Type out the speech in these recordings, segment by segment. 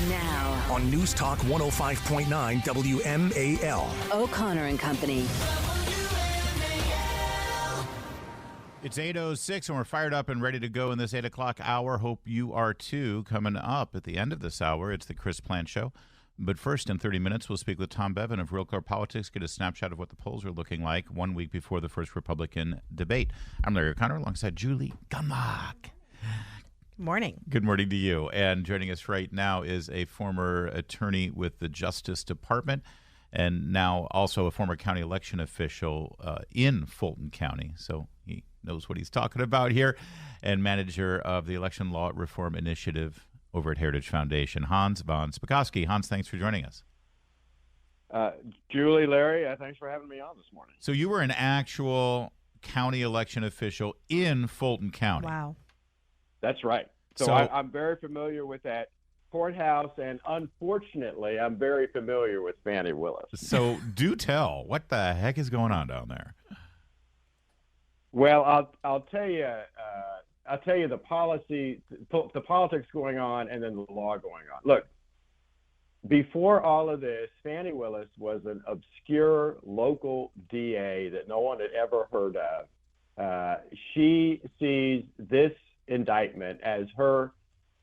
Now, on News Talk 105.9 WMAL. O'Connor and Company. It's 8:06 and we're fired up and ready to go in this 8 o'clock hour. Hope you are too. Coming up at the end of this hour, it's the Chris Plant Show. But first, in 30 minutes, we'll speak with Tom Bevan of RealClearPolitics, get a snapshot of what the polls are looking like 1 week before the first Republican debate. I'm Larry O'Connor alongside Julie Gunlock. Morning. Good morning to you. And joining us right now is a former attorney with the Justice Department and now also a former county election official in Fulton County. So he knows what he's talking about here, and manager of the Election Law Reform Initiative over at Heritage Foundation, Hans Von Spakovsky. Hans, thanks for joining us. Julie, Larry, thanks for having me on this morning. So you were an actual county election official in Fulton County. Wow. That's right. So I'm very familiar with that courthouse, and unfortunately, I'm very familiar with Fannie Willis. So do tell, what the heck is going on down there? Well, I'll tell you. I'll tell you the politics going on, and then the law going on. Look, before all of this, Fannie Willis was an obscure local DA that no one had ever heard of. She sees this indictment as her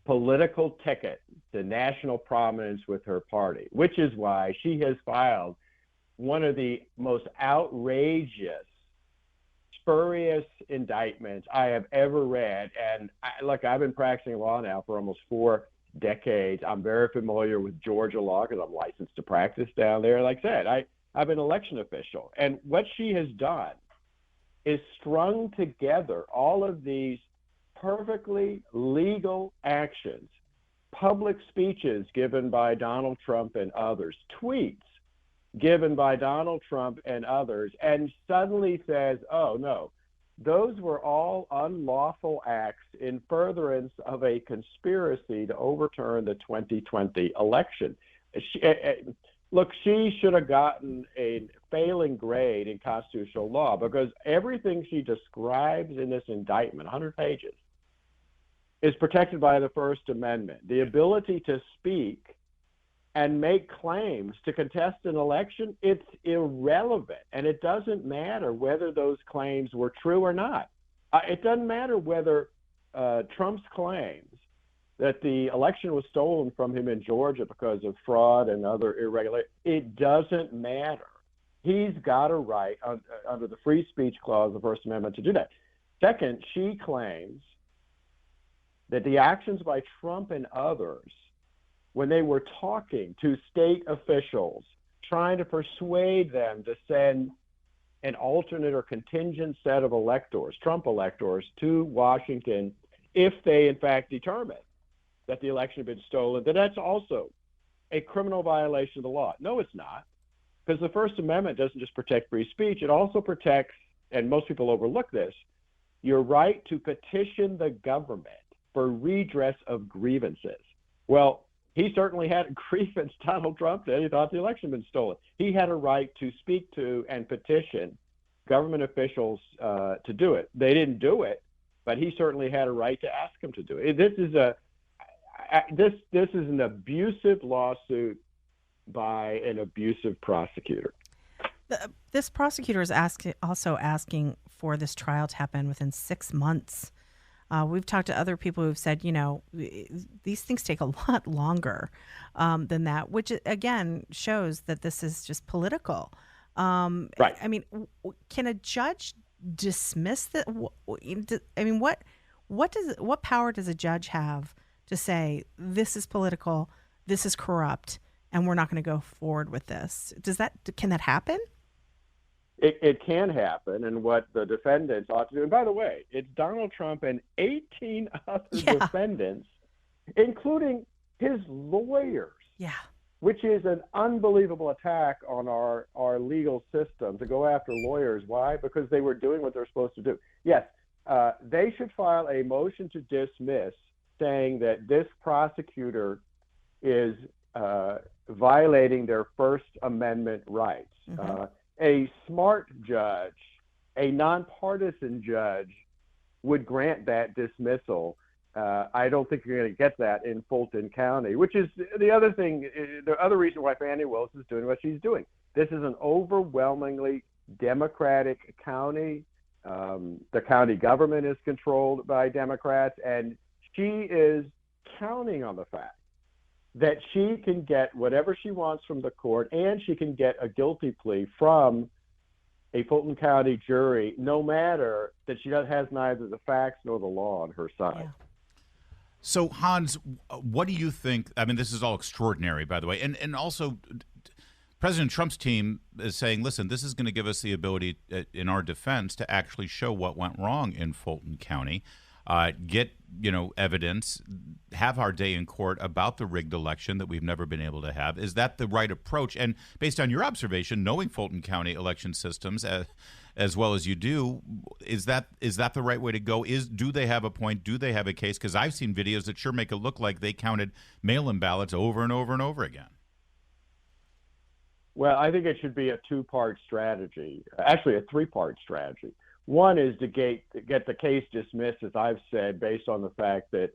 political ticket to national prominence with her party, which is why she has filed one of the most outrageous, spurious indictments I have ever read. And I've been practicing law now for almost 4 decades. I'm very familiar with Georgia law because I'm licensed to practice down there. Like I said, I've been an election official. And what she has done is strung together all of these perfectly legal actions, public speeches given by Donald Trump and others, tweets given by Donald Trump and others, and suddenly says, oh, no, those were all unlawful acts in furtherance of a conspiracy to overturn the 2020 election. She should have gotten a failing grade in constitutional law because everything she describes in this indictment, 100 pages, is protected by the First Amendment. The ability to speak and make claims to contest an election, it's irrelevant. And it doesn't matter whether those claims were true or not. It doesn't matter whether Trump's claims that the election was stolen from him in Georgia because of fraud and other irregularities. It doesn't matter. He's got a right under the free speech clause of the First Amendment to do that. Second, she claims that the actions by Trump and others, when they were talking to state officials, trying to persuade them to send an alternate or contingent set of electors, Trump electors, to Washington if they, in fact, determined that the election had been stolen, that's also a criminal violation of the law. No, it's not, because the First Amendment doesn't just protect free speech. It also protects, and most people overlook this, your right to petition the government for redress of grievances. Well, he certainly had a grievance, Donald Trump did. He thought the election had been stolen. He had a right to speak to and petition government officials to do it. They didn't do it, but he certainly had a right to ask them to do it. This is an abusive lawsuit by an abusive prosecutor. This prosecutor is also asking for this trial to happen within 6 months. We've talked to other people who've said, these things take a lot longer than that, which again shows that this is just political. Right. I mean, can a judge dismiss that? I mean, what power does a judge have to say this is political, this is corrupt, and we're not going to go forward with this? Can that happen? It can happen, and what the defendants ought to do. And by the way, it's Donald Trump and 18 other defendants, including his lawyers. Yeah. Which is an unbelievable attack on our legal system to go after lawyers. Why? Because they were doing what they're supposed to do. Yes, they should file a motion to dismiss saying that this prosecutor is violating their First Amendment rights. Mm-hmm. A smart judge, a nonpartisan judge, would grant that dismissal I don't think you're going to get that in Fulton County, which is the other thing, the other reason why Fani Willis is doing what she's doing. This is an overwhelmingly Democratic county. The county government is controlled by Democrats, and she is counting on the fact that she can get whatever she wants from the court, and she can get a guilty plea from a Fulton County jury, no matter that she has neither the facts nor the law on her side. Yeah. So, Hans, what do you think? I mean, this is all extraordinary, by the way. And also, President Trump's team is saying, listen, this is going to give us the ability in our defense to actually show what went wrong in Fulton County, get, evidence, have our day in court about the rigged election that we've never been able to have. Is that the right approach? And based on your observation, knowing Fulton County election systems as well as you do, is that the right way to go? Do they have a point? Do they have a case? Because I've seen videos that sure make it look like they counted mail-in ballots over and over and over again. Well, I think it should be a two-part strategy, actually a three-part strategy. One is to get the case dismissed, as I've said, based on the fact that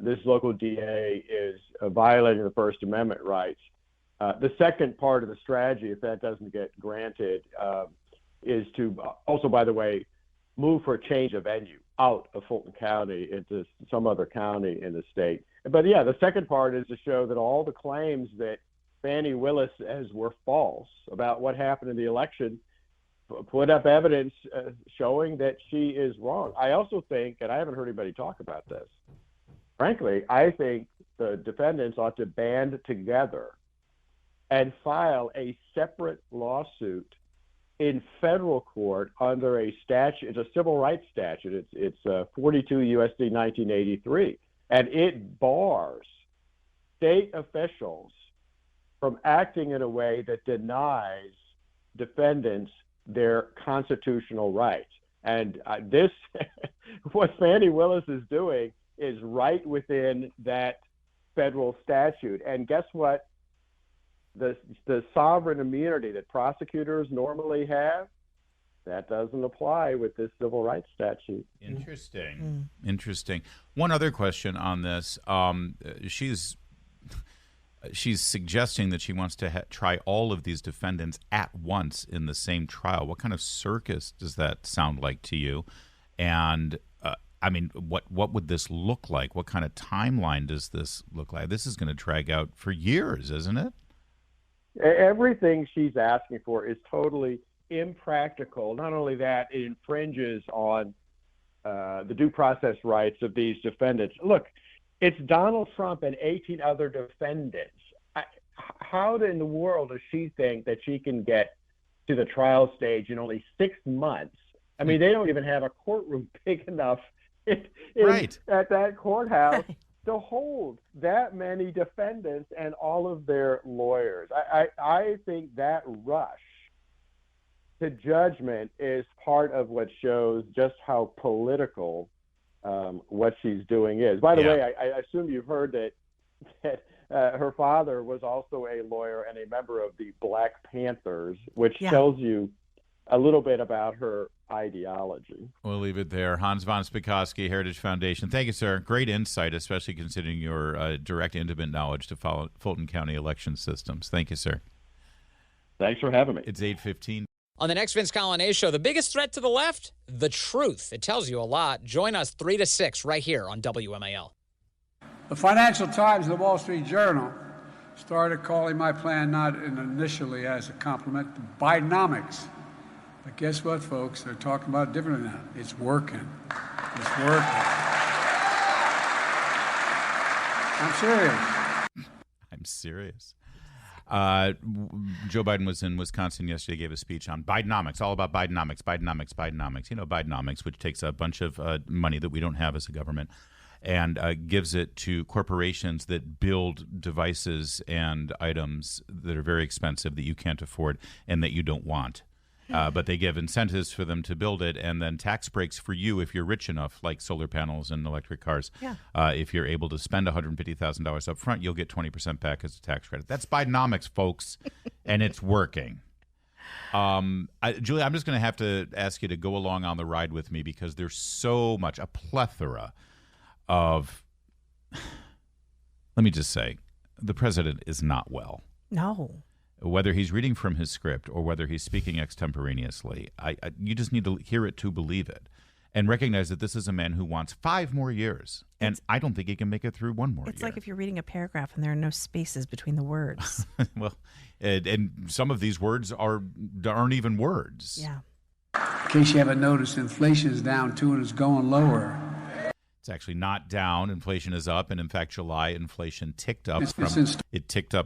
this local DA is violating the First Amendment rights. The second part of the strategy, if that doesn't get granted, is to also, by the way, move for a change of venue out of Fulton County into some other county in the state. But yeah, the second part is to show that all the claims that Fani Willis says were false about what happened in the election, put up evidence showing that she is wrong. I also think, and I haven't heard anybody talk about this, frankly, I think the defendants ought to band together and file a separate lawsuit in federal court under a statute. It's a civil rights statute. It's 42 U.S.C. 1983, and it bars state officials from acting in a way that denies defendants their constitutional rights. And this, what Fani Willis is doing is right within that federal statute. And guess what? The sovereign immunity that prosecutors normally have, that doesn't apply with this civil rights statute. Interesting. Interesting. One other question on this. She's suggesting that she wants to try all of these defendants at once in the same trial. What kind of circus does that sound like to you? And I mean, what would this look like? What kind of timeline does this look like? This is going to drag out for years, isn't it? Everything she's asking for is totally impractical. Not only that, it infringes on the due process rights of these defendants. Look, it's Donald Trump and 18 other defendants. How in the world does she think that she can get to the trial stage in only 6 months? I mean, they don't even have a courtroom big enough at that courthouse to hold that many defendants and all of their lawyers. I think that rush to judgment is part of what shows just how political what she's doing is. By the way, I assume you've heard that her father was also a lawyer and a member of the Black Panthers, which tells you a little bit about her ideology. We'll leave it there. Hans Von Spakovsky, Heritage Foundation. Thank you, sir. Great insight, especially considering your direct, intimate knowledge to follow Fulton County election systems. Thank you, sir. Thanks for having me. It's 8:15. On the next Vince Coglianese Show, the biggest threat to the left? The truth. It tells you a lot. Join us 3 to 6 right here on WMAL. The Financial Times and the Wall Street Journal started calling my plan not initially as a compliment to Bidenomics. But guess what, folks? They're talking about it differently now. It's working. It's working. I'm serious. I'm serious. Joe Biden was in Wisconsin yesterday, gave a speech on Bidenomics, all about Bidenomics. You know, Bidenomics, which takes a bunch of money that we don't have as a government and gives it to corporations that build devices and items that are very expensive that you can't afford and that you don't want. But they give incentives for them to build it, and then tax breaks for you if you're rich enough, like solar panels and electric cars. Yeah. If you're able to spend $150,000 up front, you'll get 20% back as a tax credit. That's Bidenomics, folks, and it's working. Julie, I'm just going to have to ask you to go along on the ride with me because there's so much, a plethora of, let me just say, the president is not well. No. Whether he's reading from his script or whether he's speaking extemporaneously, you just need to hear it to believe it and recognize that this is a man who wants 5 more years. And I don't think he can make it through 1 more year. It's like if you're reading a paragraph and there are no spaces between the words. Well, and some of these words aren't even words. Yeah. In case you haven't noticed, inflation is down too and it's going lower. It's actually not down. Inflation is up, and in fact, July inflation ticked up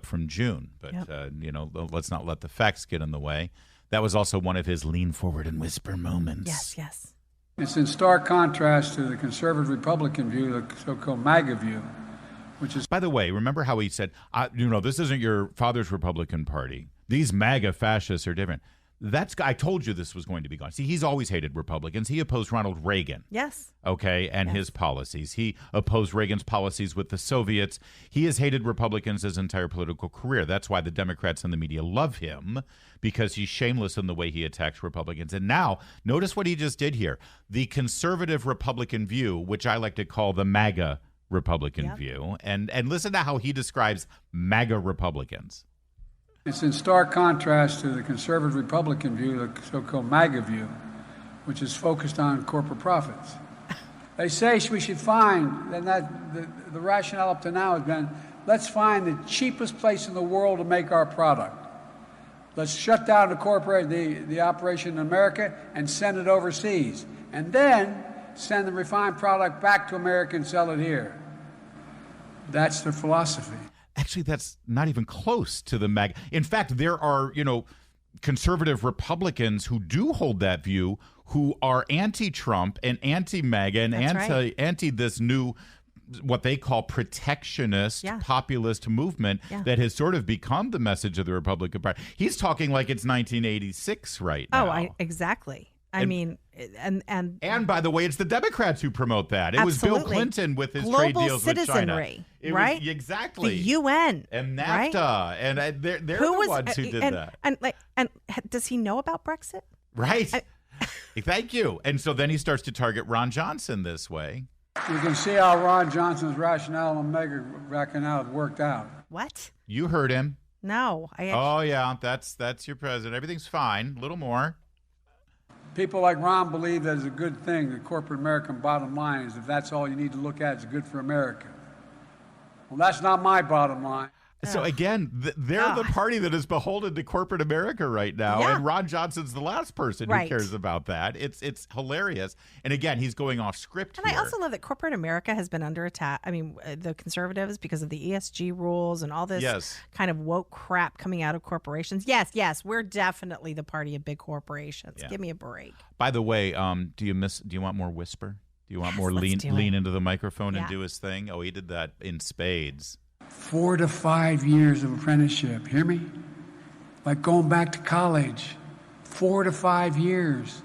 from June. But let's not let the facts get in the way. That was also one of his lean forward and whisper moments. Yes, yes. It's in stark contrast to the conservative Republican view, the so-called MAGA view, which is. By the way, remember how he said, this isn't your father's Republican Party. These MAGA fascists are different. I told you this was going to be gone. See, he's always hated Republicans. He opposed Ronald Reagan. Yes. Okay, and his policies. He opposed Reagan's policies with the Soviets. He has hated Republicans his entire political career. That's why the Democrats and the media love him, because he's shameless in the way he attacks Republicans. And now, notice what he just did here. The conservative Republican view, which I like to call the MAGA Republican view, and listen to how he describes MAGA Republicans. It's in stark contrast to the conservative Republican view, the so-called MAGA view, which is focused on corporate profits. They say we should find, and the rationale up to now has been, let's find the cheapest place in the world to make our product. Let's shut down the operation in America and send it overseas, and then send the refined product back to America and sell it here. That's their philosophy. Actually, that's not even close to the MAGA. In fact, there are, conservative Republicans who do hold that view, who are anti-Trump and anti-MAGA and anti this new, what they call protectionist populist movement that has sort of become the message of the Republican Party. He's talking like it's 1986 right now. Oh, exactly. I mean, and by the way, it's the Democrats who promote that. It was Bill Clinton with his global trade deals with China. Citizenry, right? Exactly. The UN and NAFTA, right? And they're the ones who did that. And does he know about Brexit? Right. Thank you. And so then he starts to target Ron Johnson this way. You can see how Ron Johnson's rationale and MAGA rationale worked out. What? You heard him. No. Oh yeah, that's your president. Everything's fine. A little more. People like Ron believe that it's a good thing. The corporate American bottom line is if that's all you need to look at, it's good for America. Well, that's not my bottom line. So again, they're the party that is beholden to corporate America right now, and Ron Johnson's the last person who cares about that. It's hilarious. And again, he's going off script and here. I also love that corporate America has been under attack. I mean, the conservatives, because of the ESG rules and all this kind of woke crap coming out of corporations. Yes, we're definitely the party of big corporations. Give me a break. By the way, do you want more whisper? Do you want more lean into the microphone and do his thing? Oh, he did that in spades. 4 to 5 years of apprenticeship. Hear me? Like going back to college. 4 to 5 years.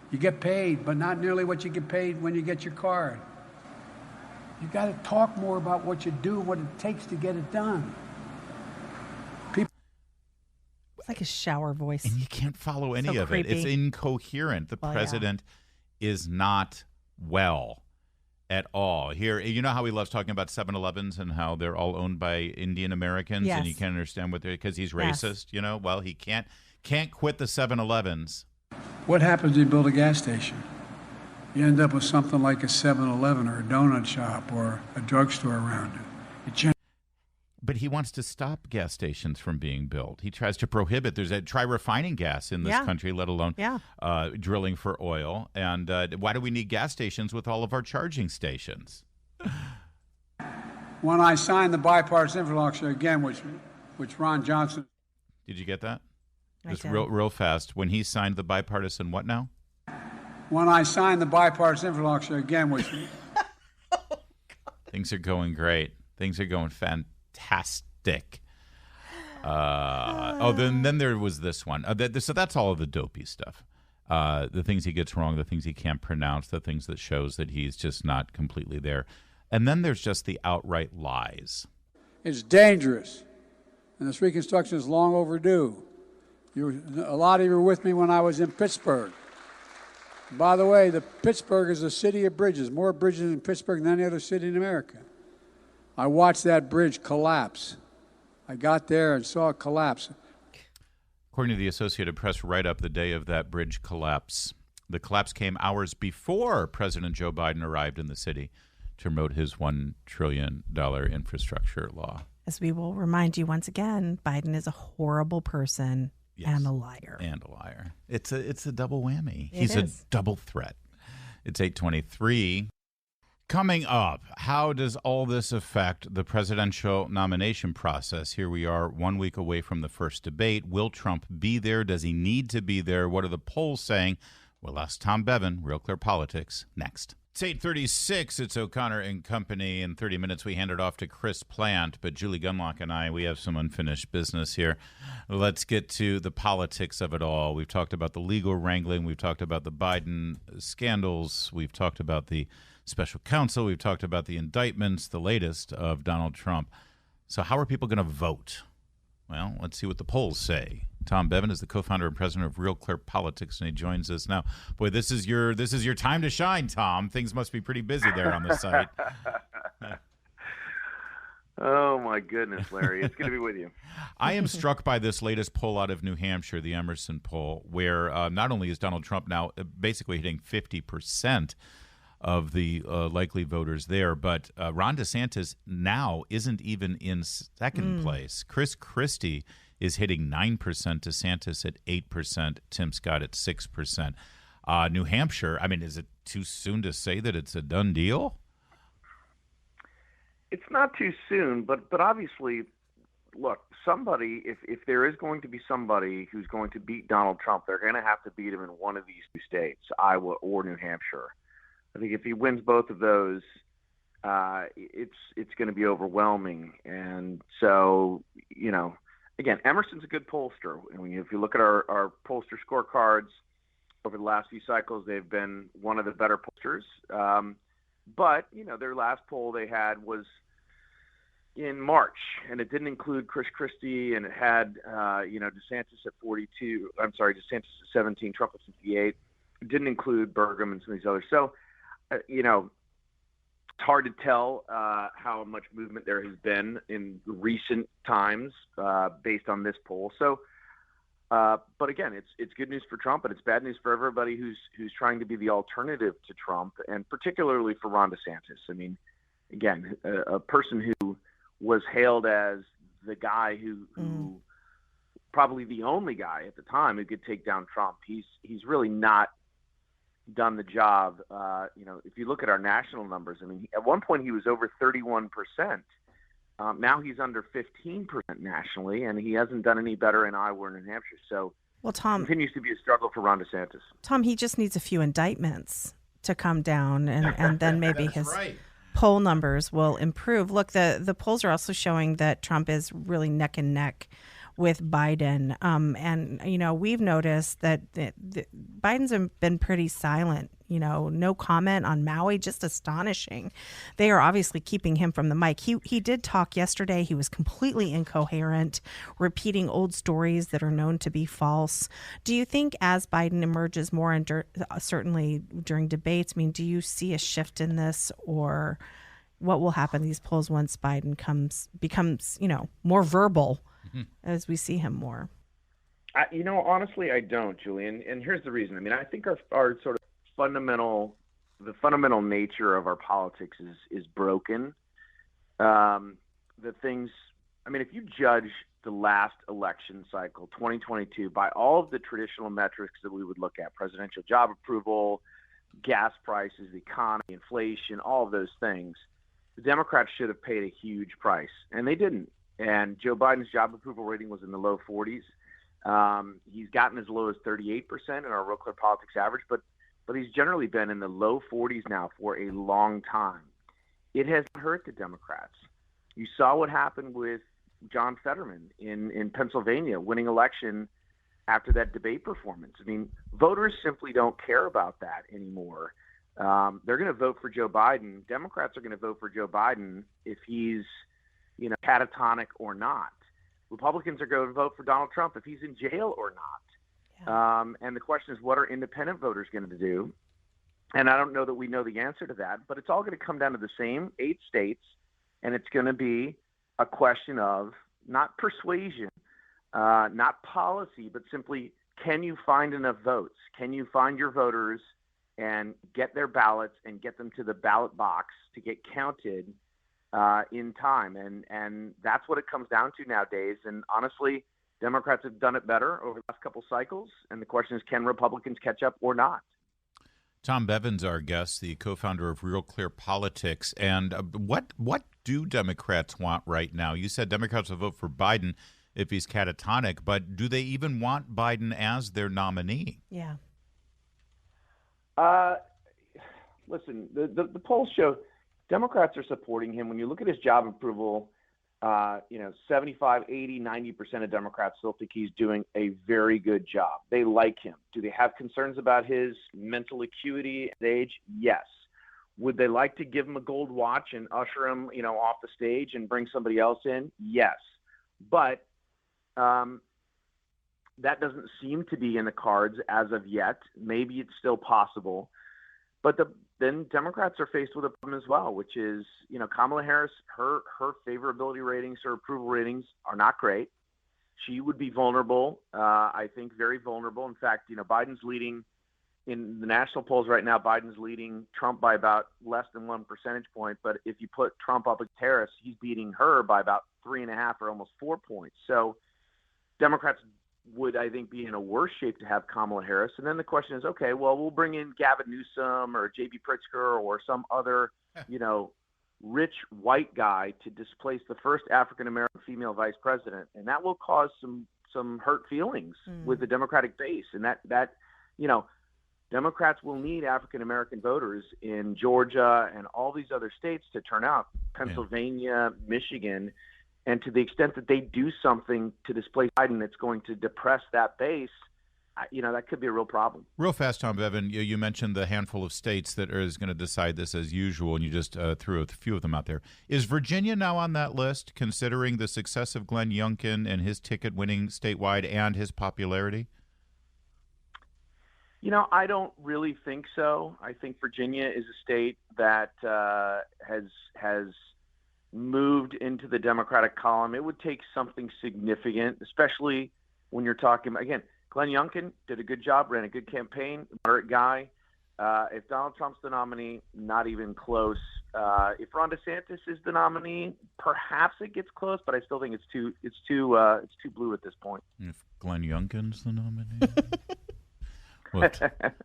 You get paid, but not nearly what you get paid when you get your card. You got to talk more about what you do, what it takes to get it done. It's like a shower voice. And you can't follow any of it. It's incoherent. The president is not well at all. Here, you know how he loves talking about 7-Elevens and how they're all owned by Indian Americans, and you can't understand what they're, because he's racist. Well, he can't quit the 7-Elevens. What happens when you build a gas station? You end up with something like a 7-Eleven or a donut shop or a drugstore around it. But he wants to stop gas stations from being built. He tries to prohibit. Try refining gas in this country, let alone drilling for oil. And why do we need gas stations with all of our charging stations? When I signed the bipartisan infrastructure again, which Ron Johnson. Did you get that? Just real fast. When he signed the bipartisan what now? When I signed the bipartisan infrastructure again, which. Things are going great. Things are going fantastic. Then there was this one. So that's all of the dopey stuff. The things he gets wrong, the things he can't pronounce, the things that shows that he's just not completely there. And then there's just the outright lies. It's dangerous, and this reconstruction is long overdue. A lot of you were with me when I was in Pittsburgh. By the way, Pittsburgh is a city of bridges, more bridges in Pittsburgh than any other city in America. I watched that bridge collapse. I got there and saw it collapse. According to the Associated Press write-up the day of that bridge collapse, the collapse came hours before President Joe Biden arrived in the city to promote his $1 trillion infrastructure law. As we will remind you once again, Biden is a horrible person and a liar. And a liar. It's a double whammy. It He's is. a double threat. It's 8:23. Coming up, how does all this affect the presidential nomination process? Here we are 1 week away from the first debate. Will Trump be there? Does he need to be there? What are the polls saying? We'll ask Tom Bevan, Real Clear Politics, next. It's 8:36. It's O'Connor and Company. In 30 minutes, we hand it off to Chris Plant. But Julie Gunlock and I, we have some unfinished business here. Let's get to the politics of it all. We've talked about the legal wrangling. We've talked about the Biden scandals. We've talked about the special counsel. We've talked about the indictments, the latest of Donald Trump. So how are people going to vote? Well, let's see what the polls say. Tom Bevan is the co-founder and president of Real Clear Politics, and he joins us now. Boy, this is your time to shine, Tom. Things must be pretty busy there on the site. Oh, my goodness, Larry. It's good to be with you. I am struck by this latest poll out of New Hampshire, the Emerson poll, where not only is Donald Trump now basically hitting 50% of the likely voters there, but Ron DeSantis now isn't even in second place. Chris Christie is hitting 9%, DeSantis at 8%, Tim Scott at 6%. New Hampshire, I mean, is it too soon to say that it's a done deal? It's not too soon, but obviously, look, somebody, if there is going to be somebody who's going to beat Donald Trump, they're going to have to beat him in one of these two states, Iowa or New Hampshire. I think if he wins both of those, it's going to be overwhelming. And so, you know, again, Emerson's a good pollster. I mean, if you look at our pollster scorecards over the last few cycles, they've been one of the better pollsters. But, you know, their last poll they had was in March, and it didn't include Chris Christie, and it had, DeSantis at 42. I'm sorry, DeSantis at 17, Trump at 58. It didn't include Burgum and some of these others. So, it's hard to tell how much movement there has been in recent times based on this poll. So, but again, it's good news for Trump, but it's bad news for everybody who's trying to be the alternative to Trump, and particularly for Ron DeSantis. I mean, again, a person who was hailed as the guy who probably the only guy at the time who could take down Trump. He's really not done the job. If you look at our national numbers, I mean, at one point he was over 31%. Now he's under 15% nationally, and he hasn't done any better in Iowa or New Hampshire. So, well, Tom, it continues to be a struggle for Ron DeSantis. Tom, he just needs a few indictments to come down, and then maybe his right. poll numbers will improve. Look, the polls are also showing that Trump is really neck and neck with Biden. And, we've noticed that Biden's been pretty silent, no comment on Maui, just astonishing. They are obviously keeping him from the mic. He did talk yesterday. He was completely incoherent, repeating old stories that are known to be false. Do you think as Biden emerges more, and certainly during debates, do you see a shift in this, or what will happen to these polls once Biden becomes, more verbal as we see him more? Honestly, I don't, Julie. And here's the reason. I mean, I think our sort of fundamental nature of our politics is broken. If you judge the last election cycle, 2022, by all of the traditional metrics that we would look at, presidential job approval, gas prices, the economy, inflation, all of those things, the Democrats should have paid a huge price, and they didn't. And Joe Biden's job approval rating was in the low 40s. He's gotten as low as 38% in our Real Clear Politics average, but he's generally been in the low 40s now for a long time. It has hurt the Democrats. You saw what happened with John Fetterman in Pennsylvania, winning election after that debate performance. I mean, voters simply don't care about that anymore. They're going to vote for Joe Biden. Democrats are going to vote for Joe Biden if he's catatonic or not. Republicans are going to vote for Donald Trump if he's in jail or not. And the question is, what are independent voters going to do? And I don't know that we know the answer to that, but it's all going to come down to the same 8 states, and it's going to be a question of not persuasion, not policy, but simply, can you find enough votes? Can you find your voters and get their ballots and get them to the ballot box to get counted in time? And that's what it comes down to nowadays. And honestly, Democrats have done it better over the last couple cycles, and the question is, can Republicans catch up or not? Tom Bevan's our guest, the co-founder of RealClearPolitics. And what do Democrats want right now? You said Democrats will vote for Biden if he's catatonic, but do they even want Biden as their nominee? Yeah. Listen, the polls show Democrats are supporting him. When you look at his job approval, 75, 80, 90% of Democrats still think he's doing a very good job. They like him. Do they have concerns about his mental acuity and age? Yes. Would they like to give him a gold watch and usher him, off the stage and bring somebody else in? Yes. But that doesn't seem to be in the cards as of yet. Maybe it's still possible. But then Democrats are faced with a problem as well, which is, Kamala Harris, her favorability ratings, her approval ratings are not great. She would be vulnerable, I think very vulnerable. In fact, Biden's leading in the national polls right now. Biden's leading Trump by about less than 1 percentage point. But if you put Trump up with Harris, he's beating her by about 3.5 or almost 4 points. So Democrats would, I think, be in a worse shape to have Kamala Harris. And then the question is, okay, well, we'll bring in Gavin Newsom or J.B. Pritzker or some other, rich white guy to displace the first African-American female vice president. And that will cause some hurt feelings with the Democratic base. And that Democrats will need African-American voters in Georgia and all these other states to turn out, Pennsylvania, Michigan. And to the extent that they do something to displace Biden that's going to depress that base, that could be a real problem. Real fast, Tom Bevan, you mentioned the handful of states that is going to decide this as usual, and you just threw a few of them out there. Is Virginia now on that list, considering the success of Glenn Youngkin and his ticket winning statewide and his popularity? I don't really think so. I think Virginia is a state that has moved into the Democratic column. It would take something significant, especially when you're talking, again, Glenn Youngkin did a good job, ran a good campaign, moderate guy. If Donald Trump's the nominee, not even close. If Ron DeSantis is the nominee, perhaps it gets close, but I still think it's too blue at this point. If Glenn Youngkin's the nominee. We'll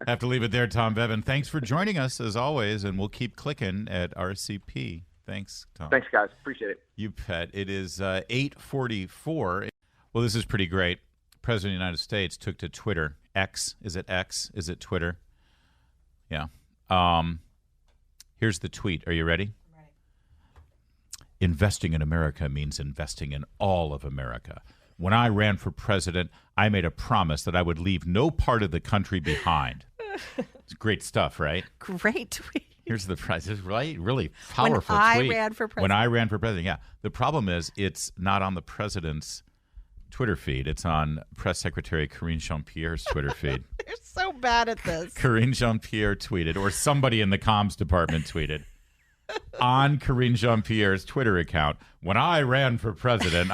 have to leave it there, Tom Bevan. Thanks for joining us, as always, and we'll keep clicking at RCP. Thanks, Tom. Thanks, guys. Appreciate it. You bet. It is 8:44. Well, this is pretty great. President of the United States took to Twitter. X. Is it X? Is it Twitter? Yeah. Here's the tweet. Are you ready? I'm ready. Investing in America means investing in all of America. When I ran for president, I made a promise that I would leave no part of the country behind. It's great stuff, right? Great tweet. Here's the prize. It's really powerful when tweet. I ran for president. When I ran for president, yeah. The problem is it's not on the president's Twitter feed. It's on Press Secretary Karine Jean-Pierre's Twitter feed. They're so bad at this. Karine Jean-Pierre tweeted, or somebody in the comms department tweeted, on Karine Jean-Pierre's Twitter account, when I ran for president,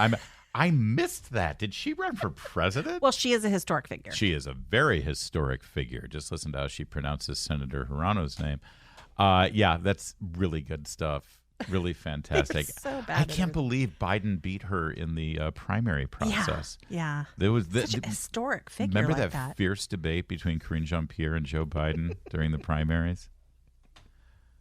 I missed that. Did she run for president? Well, she is a historic figure. She is a very historic figure. Just listen to how she pronounces Senator Hirano's name. Yeah, that's really good stuff. Really fantastic. So bad. I can't believe Biden beat her in the primary process. Yeah. There was such a historic figure. Remember like that fierce debate between Karine Jean-Pierre and Joe Biden during the primaries?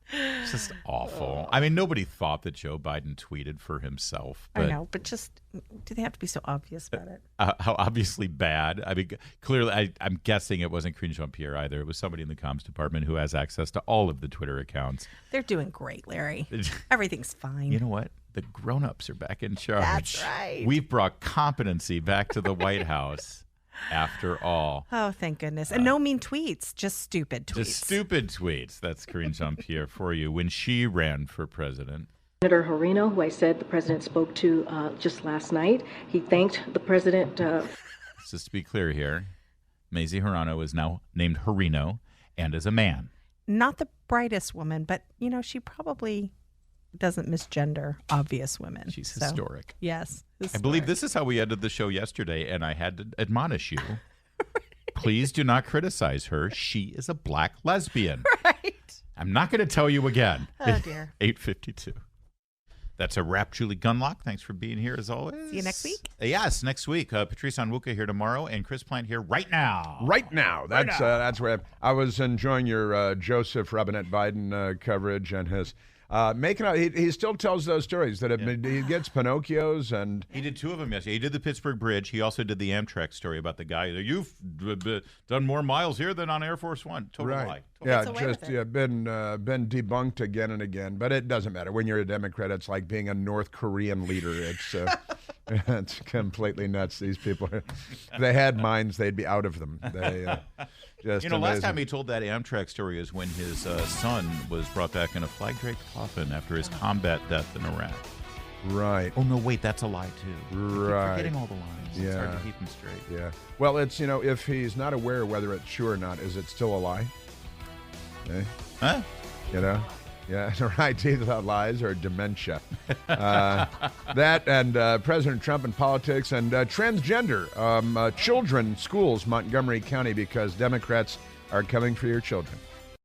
It's just awful. I mean, nobody thought that Joe Biden tweeted for himself. But I know, but just do they have to be so obvious about it? How obviously bad. I mean, clearly, I'm guessing it wasn't Karine Jean-Pierre either. It was somebody in the comms department who has access to all of the Twitter accounts. They're doing great, Larry. Everything's fine. You know what? The grown-ups are back in charge. That's right. We've brought competency back to the White House. After all. Oh, thank goodness. And no mean tweets, just stupid tweets. Just stupid tweets. That's Karine Jean-Pierre for you when she ran for president. Senator Hirano, who I said the president spoke to just last night, he thanked the president. Just to be clear here, Mazie Hirono is now named Hirino and is a man. Not the brightest woman, but, she probably doesn't misgender obvious women. She's historic. Yes. Historic. I believe this is how we ended the show yesterday, and I had to admonish you. Please do not criticize her. She is a black lesbian. Right. I'm not going to tell you again. Oh, dear. 8:52. That's a wrap. Julie Gunlock, thanks for being here as always. See you next week. Yes, next week. Patrice Onwuka here tomorrow, and Chris Plant here right now. Right now. That's where I was enjoying your Joseph Robinette Biden coverage and his making out. He still tells those stories that he gets Pinocchios, and he did 2 of them yesterday. He did the Pittsburgh Bridge. He also did the Amtrak story about the guy. You've done more miles here than on Air Force One. Total lie. Been debunked again and again. But it doesn't matter. When you're a Democrat, it's like being a North Korean leader. It's it's completely nuts. These people, if they had minds, they'd be out of them. They just amazing. Last time he told that Amtrak story is when his son was brought back in a flag-draped coffin after his combat death in Iraq. Right. Oh, no, wait, that's a lie, too. Right. Forgetting all the lines. It's hard to keep him straight. Yeah. Well, it's, if he's not aware whether it's true or not, is it still a lie? Huh? Yeah, right. Either lies or dementia. That and President Trump and politics and transgender children schools, Montgomery County, because Democrats are coming for your children.